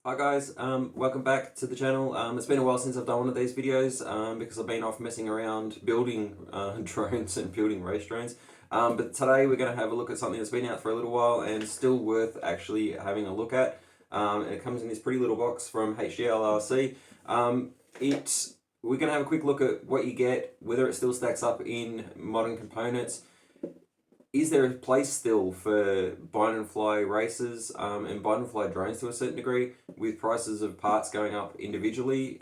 Hi guys, welcome back to the channel. It's been a while since I've done one of these videos because I've been off messing around building drones and building race drones. But today we're going to have a look at something that's been out for a little while and still worth actually having a look at. And it comes in this pretty little box from HGLRC. We're going to have a quick look at what you get, whether it still stacks up in modern components. Is there a place still for bind and fly races and bind and fly drones to a certain degree, with prices of parts going up individually?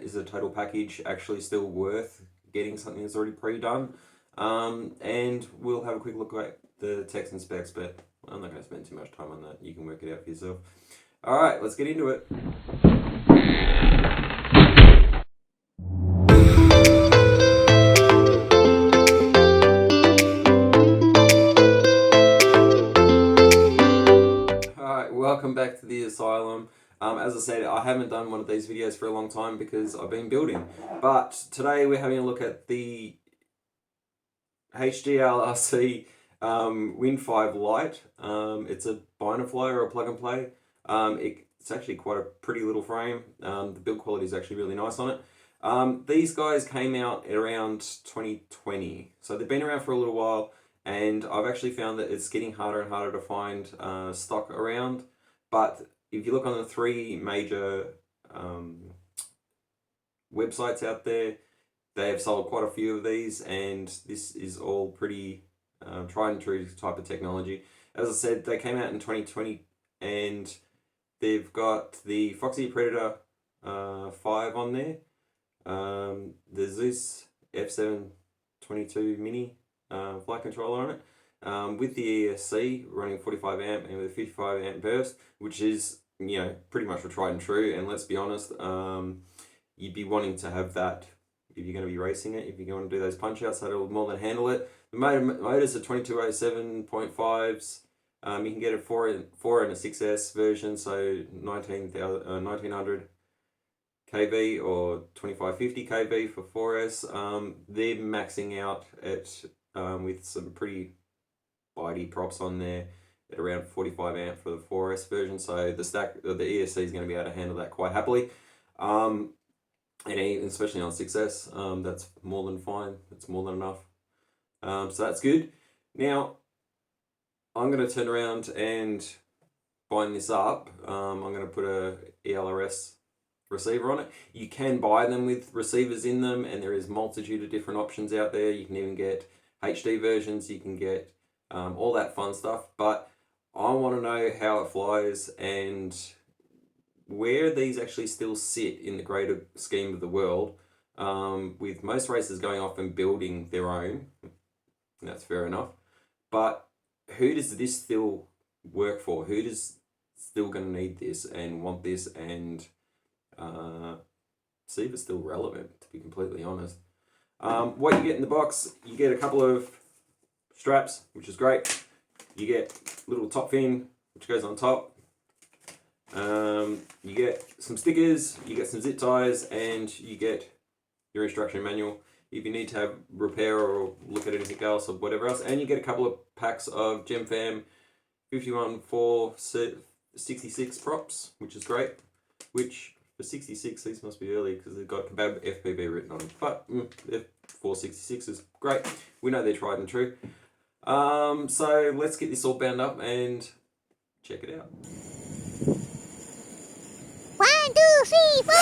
Is the total package actually still worth getting something that's already pre-done? And we'll have a quick look at the text and specs, but I'm not going to spend too much time on that. You can work it out for yourself. Alright, let's get into it. Welcome back to the Asylum. As I said, I haven't done one of these videos for a long time because I've been building. But today we're having a look at the HGLRC Wind 5 Lite. It's a bind and fly or a plug and play. It's actually quite a pretty little frame. The build quality is actually really nice on it. These guys came out around 2020. So they've been around for a little while. And I've actually found that it's getting harder and harder to find stock around. But if you look on the three major websites out there, they have sold quite a few of these, and this is all pretty tried and true type of technology. As I said, they came out in 2020, and they've got the Foxy Predator 5 on there, the Zeus F722 Mini flight controller on it, with the ESC running 45 amp and with a 55 amp burst, which is, you know, pretty much a tried and true. And let's be honest, you'd be wanting to have that if you're going to be racing it, if you're going to do those punch outs, that'll more than handle it. The motors are 2207.5s. You can get a 4 and a 6S version, so 1900 kV or 2550 kV for 4S. They're maxing out at with some pretty bitey props on there at around 45 amp for the 4S version, so the ESC is going to be able to handle that quite happily, and even, especially on 6S, that's more than fine. It's more than enough, so that's good. Now I'm going to turn around and bind this up. I'm going to put a ELRS receiver on it. You can buy them with receivers in them, and there is multitude of different options out there. You can even get HD versions, you can get all that fun stuff, but I want to know how it flies and where these actually still sit in the greater scheme of the world, with most racers going off and building their own, and that's fair enough, but who does this still work for? Who does still going to need this and want this, and see if it's still relevant, to be completely honest. What you get in the box, you get a couple of straps, which is great. You get a little top fin, which goes on top. You get some stickers, you get some zip ties, and you get your instruction manual if you need to have repair or look at anything else or whatever else. And you get a couple of packs of GemFam 51-466 props, which is great. Which, for 66, these must be early because they've got Kebab FPV written on them. But 466 is great. We know they're tried and true. So let's get this all bound up and check it out. 1, 2, 3, 4.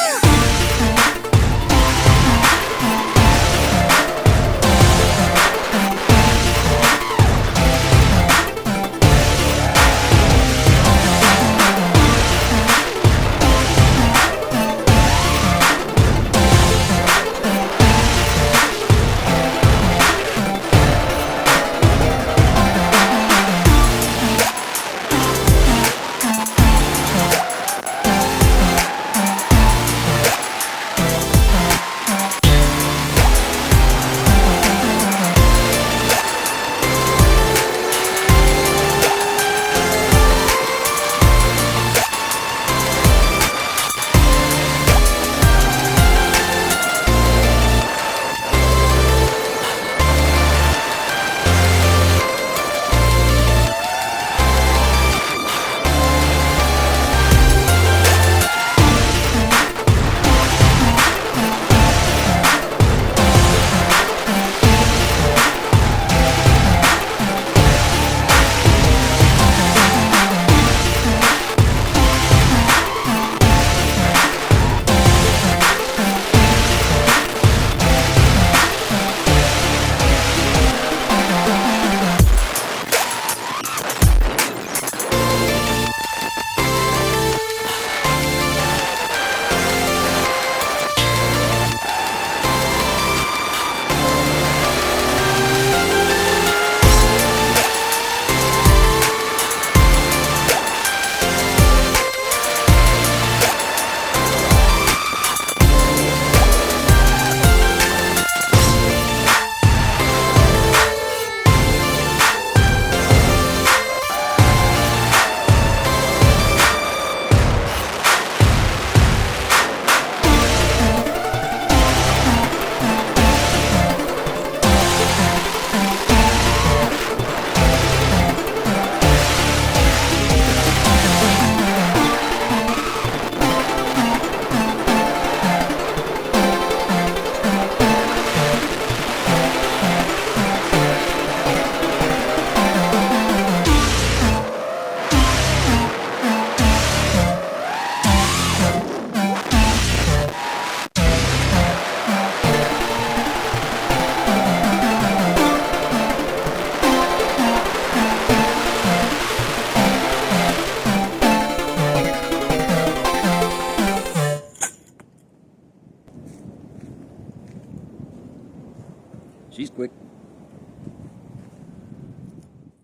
She's quick.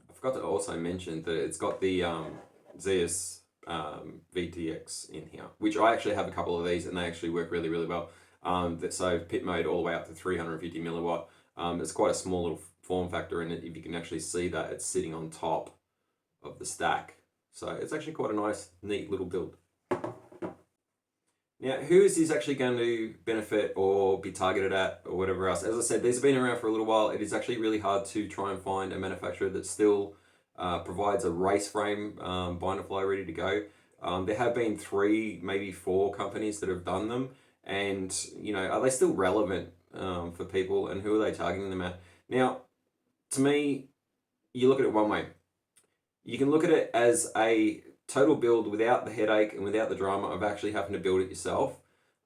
I forgot to also mention that it's got the Zeus VTX in here, which I actually have a couple of these and they actually work really, really well. So pit mode all the way up to 350 milliwatt. It's quite a small little form factor in it. If you can actually see that, it's sitting on top of the stack. So it's actually quite a nice, neat little build. Now, who is this actually going to benefit or be targeted at or whatever else? As I said, these have been around for a little while. It is actually really hard to try and find a manufacturer that still provides a race frame binder fly ready to go. There have been 3, maybe 4 companies that have done them. And, you know, are they still relevant for people, and who are they targeting them at? Now, to me, you look at it one way. You can look at it as a total build without the headache and without the drama of actually having to build it yourself.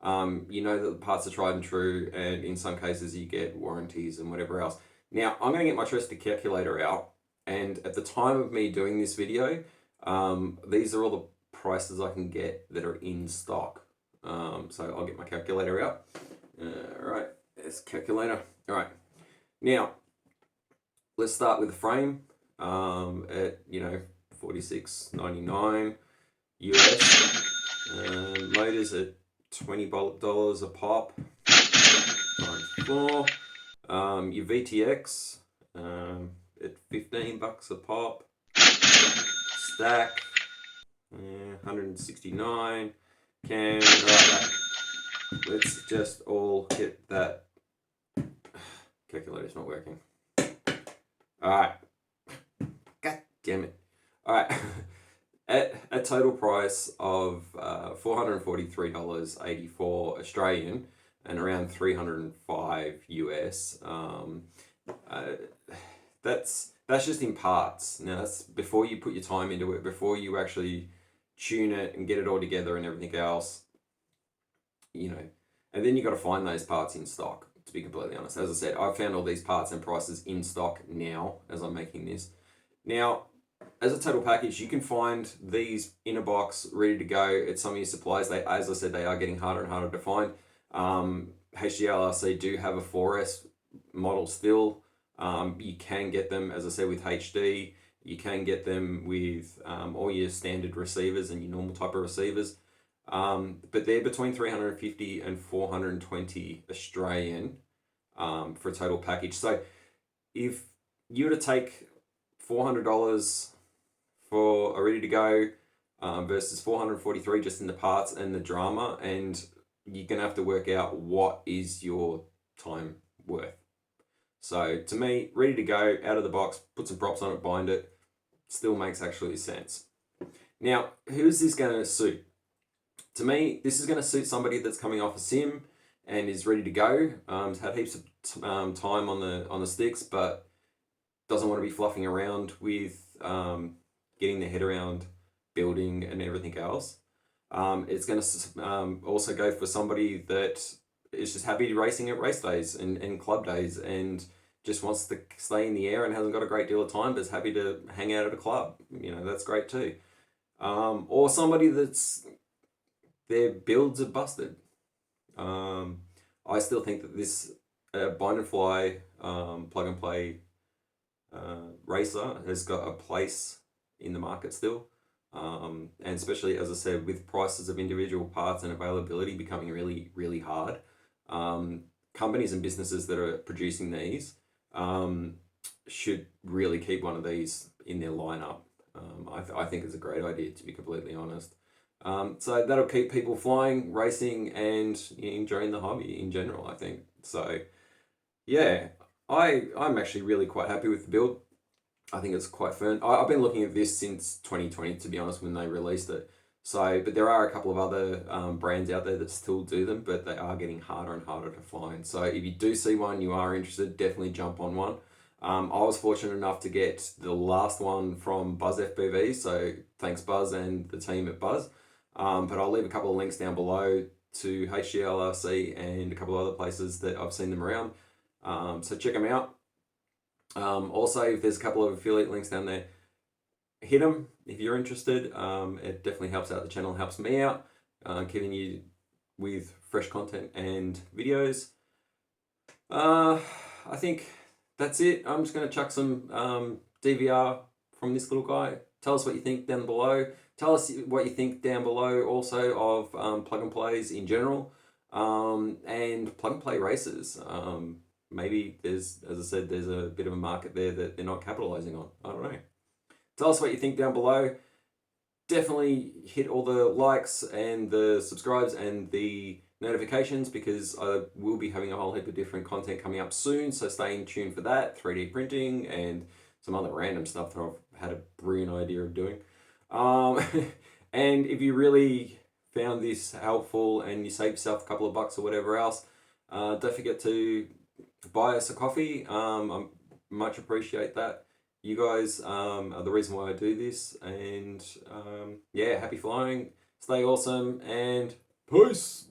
You know that the parts are tried and true, and in some cases you get warranties and whatever else. Now, I'm going to get my trusty calculator out, and at the time of me doing this video, these are all the prices I can get that are in stock. So I'll get my calculator out. Alright, there's calculator. Alright, now let's start with the frame at, you know, $46.99 US. Motors at $20 a pop times 4. Your VTX at $15 a pop. Stack, 169. Cam, right. Let's just all hit that. Calculator's not working. Alright. God damn it. Alright. At a total price of $443.84 Australian and around $305 US. That's just in parts. Now that's before you put your time into it, before you actually tune it and get it all together and everything else, you know. And then you got to find those parts in stock, to be completely honest. As I said, I've found all these parts and prices in stock now as I'm making this. Now, as a total package, you can find these in a box ready to go at some of your suppliers. They, as I said, they are getting harder and harder to find. HGLRC do have a 4S model still. You can get them, as I said, with HD. You can get them with all your standard receivers and your normal type of receivers. But they're between 350 and 420 Australian for a total package. So if you were to take $400 for a ready to go versus $443 just in the parts and the drama, and you're going to have to work out what is your time worth. So to me, ready to go, out of the box, put some props on it, bind it, still makes actually sense. Now, who's this going to suit? To me, this is going to suit somebody that's coming off a sim and is ready to go. Has had heaps of time on the sticks, but doesn't want to be fluffing around with getting their head around building and everything else. It's going to also go for somebody that is just happy racing at race days and club days and just wants to stay in the air and hasn't got a great deal of time but is happy to hang out at a club. You know, that's great too. Or somebody that's, their builds are busted. I still think that this bind and fly plug and play racer has got a place in the market still. And especially, as I said, with prices of individual parts and availability becoming really, really hard, companies and businesses that are producing these should really keep one of these in their lineup. I think it's a great idea, to be completely honest. So that'll keep people flying, racing, and enjoying the hobby in general, I think. So, yeah, I'm actually really quite happy with the build. I think it's quite fun. I've been looking at this since 2020, to be honest, when they released it. So, but there are a couple of other brands out there that still do them, but they are getting harder and harder to find. So if you do see one, you are interested, definitely jump on one. I was fortunate enough to get the last one from Buzz FPV, so thanks Buzz and the team at Buzz. But I'll leave a couple of links down below to HGLRC and a couple of other places that I've seen them around. So check them out. Also, if there's a couple of affiliate links down there, hit them if you're interested. It definitely helps out the channel, helps me out, keeping you with fresh content and videos. I think that's it. I'm just going to chuck some DVR from this little guy. Tell us what you think down below. Tell us what you think down below also of plug and plays in general, and plug and play races. Maybe there's, as I said, there's a bit of a market there that they're not capitalizing on. I don't know. Tell us what you think down below. Definitely hit all the likes and the subscribes and the notifications, because I will be having a whole heap of different content coming up soon, so stay in tune for that. 3D printing and some other random stuff that I've had a brilliant idea of doing. And if you really found this helpful and you saved yourself a couple of bucks or whatever else, don't forget to buy us a coffee. I much appreciate that. You guys are the reason why I do this, and yeah, happy flying, stay awesome, and peace.